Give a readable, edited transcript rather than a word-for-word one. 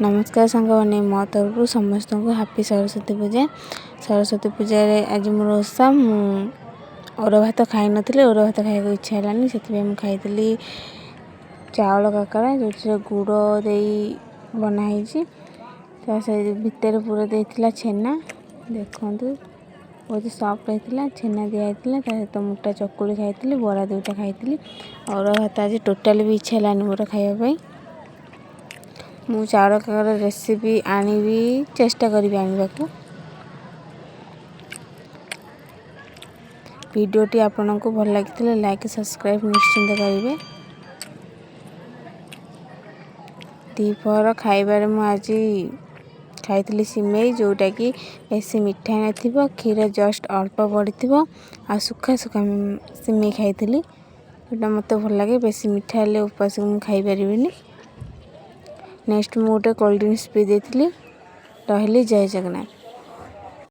नमस्कार सांगने मो तरफ समस्त को हैप्पी सरस्वती पूजा। सरस्वती पूजा आज मोर ओषा अर भात खाई नी अर भात खाया इच्छा है से खाई चावल काकरा जो गुड़ दे बनाई भितर पूरा देता छेना देखु बहुत सॉफ्ट होता छेना दिखाई सहित मोटा चकुली खाई बरा दुईटा खाई अर भात आज टोटाल भी इच्छा है मोर खायापी। मु चावल काकर रेसिपी आनी चेष्टा करी आने को। वीडियोटी आपन को भल लगी लाइक सब्सक्राइब निश्चिंत करेंगे। दीपहर खाइबार मुझे खाई सिमेई जोटा कि बेसी मिठा न क्षीर जस्ट अल्प पड़ी आ सुखा सुखा सिमेई खाई जोटा मत भल लगे बेसी मिठा हेल्ले उपास को खाई पारिनी। नेक्स्ट मु गोटे कोल्ड ड्रिंक्स पी देती रही। जय जगन्नाथ।